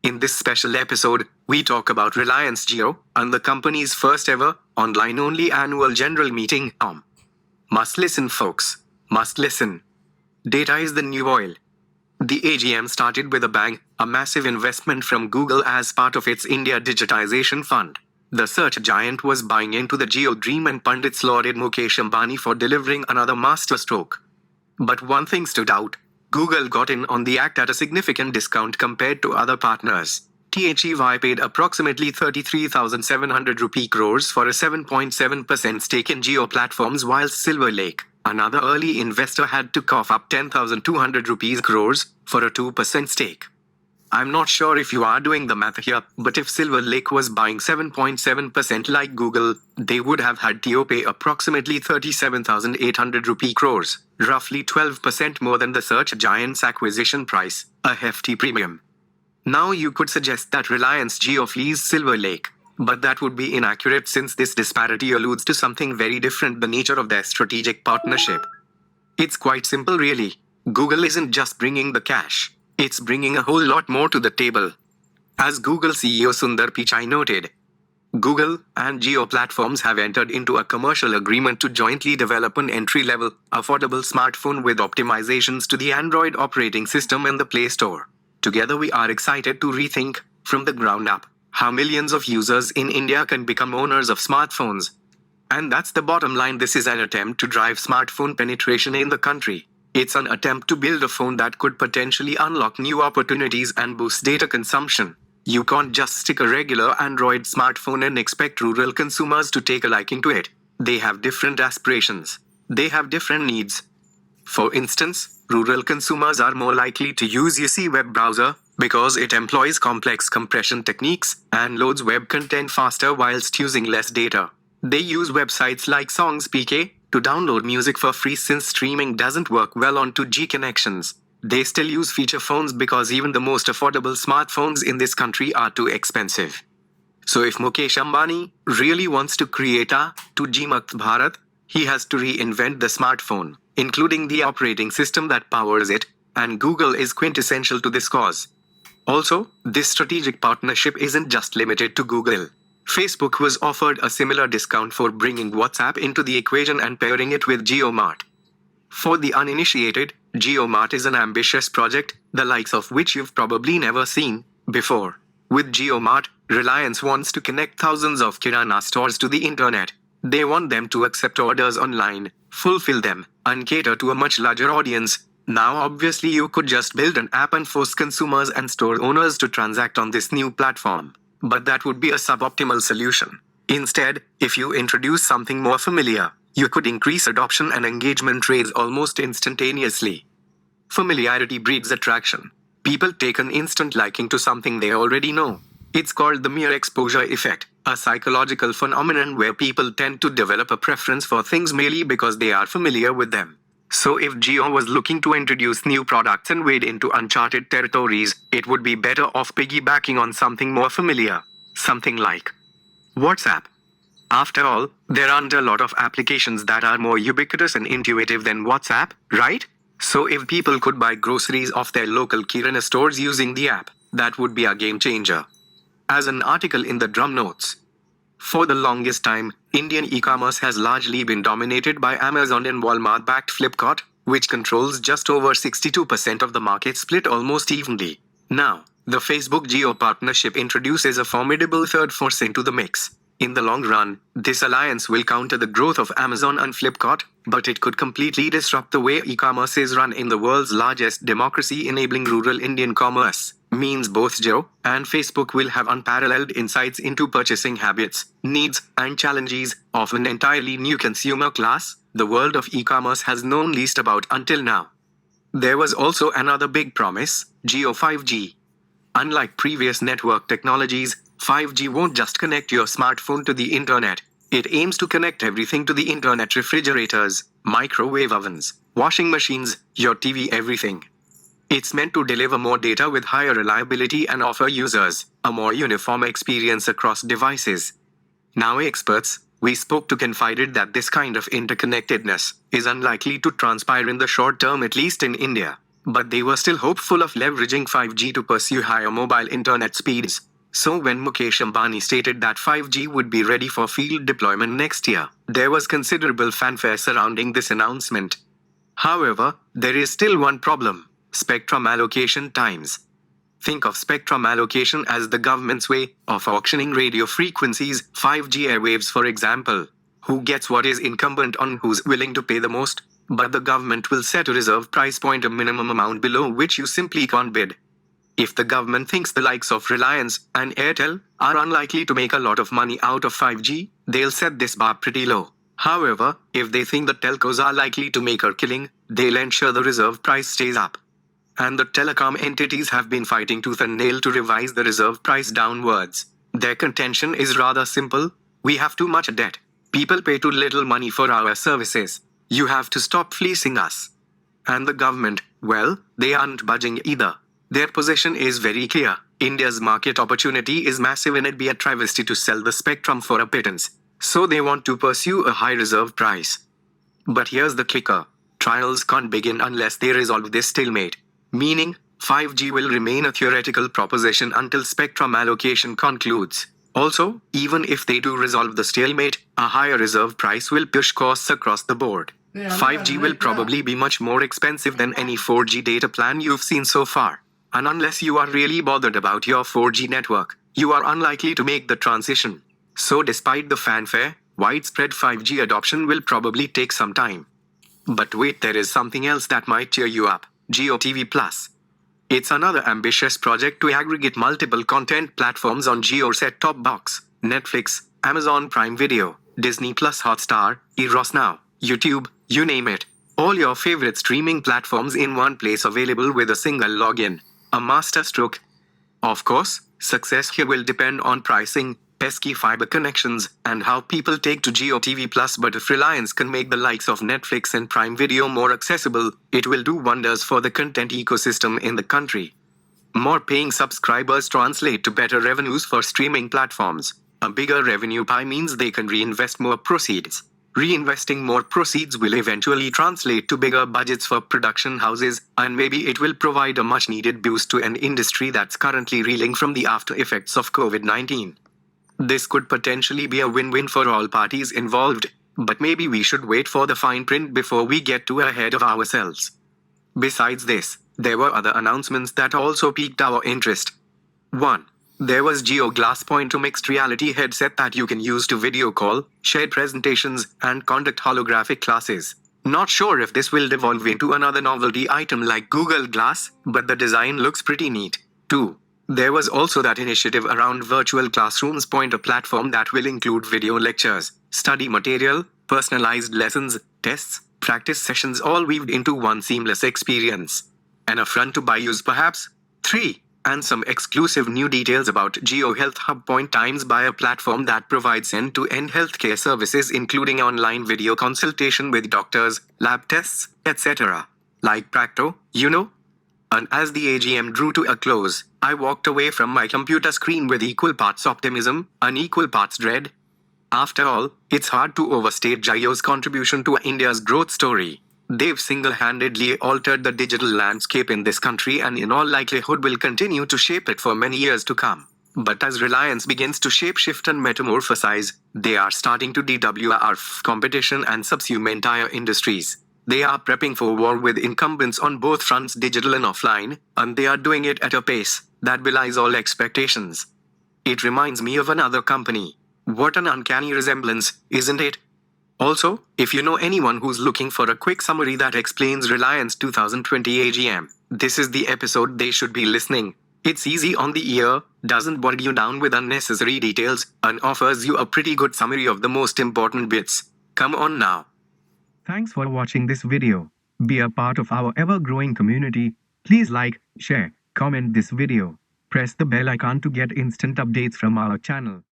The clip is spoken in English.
In this special episode, we talk about Reliance Jio and the company's first ever online-only annual general meeting. Must listen, folks. Must listen. Data is the new oil. The AGM started with a bang, a massive investment from Google as part of its India Digitization Fund. The search giant was buying into the Jio dream, and pundits lauded Mukesh Ambani for delivering another masterstroke. But one thing stood out. Google got in on the act at a significant discount compared to other partners. THEY paid approximately 33,700 crores for a 7.7% stake in Jio Platforms, whilst Silver Lake, another early investor, had to cough up 10,200 crores for a 2% stake. I'm not sure if you are doing the math here, but if Silver Lake was buying 7.7% like Google, they would have had to pay approximately 37,800 crores, roughly 12% more than the search giant's acquisition price, a hefty premium. Now you could suggest that Reliance Jio flees Silver Lake, but that would be inaccurate since this disparity alludes to something very different: the nature of their strategic partnership. It's quite simple really. Google isn't just bringing the cash. It's bringing a whole lot more to the table. As Google CEO Sundar Pichai noted, Google and Jio Platforms have entered into a commercial agreement to jointly develop an entry-level, affordable smartphone with optimizations to the Android operating system and the Play Store. Together we are excited to rethink, from the ground up, how millions of users in India can become owners of smartphones. And that's the bottom line. This is an attempt to drive smartphone penetration in the country. It's an attempt to build a phone that could potentially unlock new opportunities and boost data consumption. You can't just stick a regular Android smartphone and expect rural consumers to take a liking to it. They have different aspirations. They have different needs. For instance, rural consumers are more likely to use UC web browser because it employs complex compression techniques and loads web content faster whilst using less data. They use websites like Songs PK to download music for free, since streaming doesn't work well on 2G connections. They still use feature phones because even the most affordable smartphones in this country are too expensive. So if Mukesh Ambani really wants to create a 2G Mukt Bharat, he has to reinvent the smartphone, including the operating system that powers it, and Google is quintessential to this cause. Also, this strategic partnership isn't just limited to Google. Facebook was offered a similar discount for bringing WhatsApp into the equation and pairing it with JioMart. For the uninitiated, JioMart is an ambitious project, the likes of which you've probably never seen before. With JioMart, Reliance wants to connect thousands of kirana stores to the internet. They want them to accept orders online, fulfill them, and cater to a much larger audience. Now obviously you could just build an app and force consumers and store owners to transact on this new platform. But that would be a suboptimal solution. Instead, if you introduce something more familiar, you could increase adoption and engagement rates almost instantaneously. Familiarity breeds attraction. People take an instant liking to something they already know. It's called the mere exposure effect, a psychological phenomenon where people tend to develop a preference for things merely because they are familiar with them. So if Jio was looking to introduce new products and wade into uncharted territories, it would be better off piggybacking on something more familiar. Something like WhatsApp. After all, there aren't a lot of applications that are more ubiquitous and intuitive than WhatsApp, right? So if people could buy groceries off their local kirana stores using the app, that would be a game changer. As an article in the drum notes, for the longest time, Indian e-commerce has largely been dominated by Amazon and Walmart-backed Flipkart, which controls just over 62% of the market, split almost evenly. Now, the Facebook-Jio partnership introduces a formidable third force into the mix. In the long run, this alliance will counter the growth of Amazon and Flipkart, but it could completely disrupt the way e-commerce is run in the world's largest democracy, enabling rural Indian commerce. Means both Jio and Facebook will have unparalleled insights into purchasing habits, needs, and challenges of an entirely new consumer class the world of e-commerce has known least about until now. There was also another big promise: Jio 5G. Unlike previous network technologies, 5G won't just connect your smartphone to the internet. It aims to connect everything to the internet: refrigerators, microwave ovens, washing machines, your TV, everything. It's meant to deliver more data with higher reliability and offer users a more uniform experience across devices. Now experts we spoke to confided that this kind of interconnectedness is unlikely to transpire in the short term, at least in India. but they were still hopeful of leveraging 5G to pursue higher mobile internet speeds. So when Mukesh Ambani stated that 5G would be ready for field deployment next year, there was considerable fanfare surrounding this announcement. However, there is still one problem: spectrum allocation times. Think of spectrum allocation as the government's way of auctioning radio frequencies, 5G airwaves for example. Who gets what is incumbent on who's willing to pay the most, but the government will set a reserve price point, a minimum amount below which you simply can't bid. If the government thinks the likes of Reliance and Airtel are unlikely to make a lot of money out of 5G, they'll set this bar pretty low. However, if they think the telcos are likely to make a killing, they'll ensure the reserve price stays up. And the telecom entities have been fighting tooth and nail to revise the reserve price downwards. Their contention is rather simple: we have too much debt. People pay too little money for our services. You have to stop fleecing us. And the government, well, they aren't budging either. Their position is very clear. India's market opportunity is massive and it'd be a travesty to sell the spectrum for a pittance. So they want to pursue a high reserve price. But here's the kicker: trials can't begin unless they resolve this stalemate. Meaning, 5G will remain a theoretical proposition until spectrum allocation concludes. Also, even if they do resolve the stalemate, a higher reserve price will push costs across the board. 5G will probably be much more expensive than any 4G data plan you've seen so far. And unless you are really bothered about your 4G network, you are unlikely to make the transition. So despite the fanfare, widespread 5G adoption will probably take some time. But wait, there is something else that might cheer you up: Jio TV Plus. It's another ambitious project to aggregate multiple content platforms on Jio set-top box: Netflix, Amazon Prime Video, Disney Plus Hotstar, Eros Now, YouTube, you name it. All your favorite streaming platforms in one place, available with a single login. A masterstroke. Of course, success here will depend on pricing, pesky fiber connections, and how people take to Jio TV Plus. But if Reliance can make the likes of Netflix and Prime Video more accessible, it will do wonders for the content ecosystem in the country. More paying subscribers translate to better revenues for streaming platforms. A bigger revenue pie means they can reinvest more proceeds. Reinvesting more proceeds will eventually translate to bigger budgets for production houses, and maybe it will provide a much-needed boost to an industry that's currently reeling from the after effects of COVID-19. This could potentially be a win-win for all parties involved, but maybe we should wait for the fine print before we get too ahead of ourselves. Besides this, there were other announcements that also piqued our interest. 1. There was Jio Glasspoint, a mixed reality headset that you can use to video call, share presentations, and conduct holographic classes. Not sure if this will devolve into another novelty item like Google Glass, but the design looks pretty neat. 2. There was also that initiative around Virtual Classrooms Point, a platform that will include video lectures, study material, personalized lessons, tests, practice sessions, all weaved into one seamless experience. An affront to use perhaps? 3. And some exclusive new details about Jio Health Hub Point Times by a platform that provides end-to-end healthcare services, including online video consultation with doctors, lab tests, etc. Like Practo, you know? And as the AGM drew to a close, I walked away from my computer screen with equal parts optimism and equal parts dread. After all, it's hard to overstate Jio's contribution to India's growth story. They've single-handedly altered the digital landscape in this country and in all likelihood will continue to shape it for many years to come. But as Reliance begins to shapeshift and metamorphosize, they are starting to dwarf competition and subsume entire industries. They are prepping for war with incumbents on both fronts, digital and offline, and they are doing it at a pace that belies all expectations. It reminds me of another company. What an uncanny resemblance, isn't it? Also, if you know anyone who's looking for a quick summary that explains Reliance 2020 AGM, this is the episode they should be listening. It's easy on the ear, doesn't bog you down with unnecessary details, and offers you a pretty good summary of the most important bits. Come on now. Thanks for watching this video. Be a part of our ever-growing community. Please like, share, comment this video. Press the bell icon to get instant updates from our channel.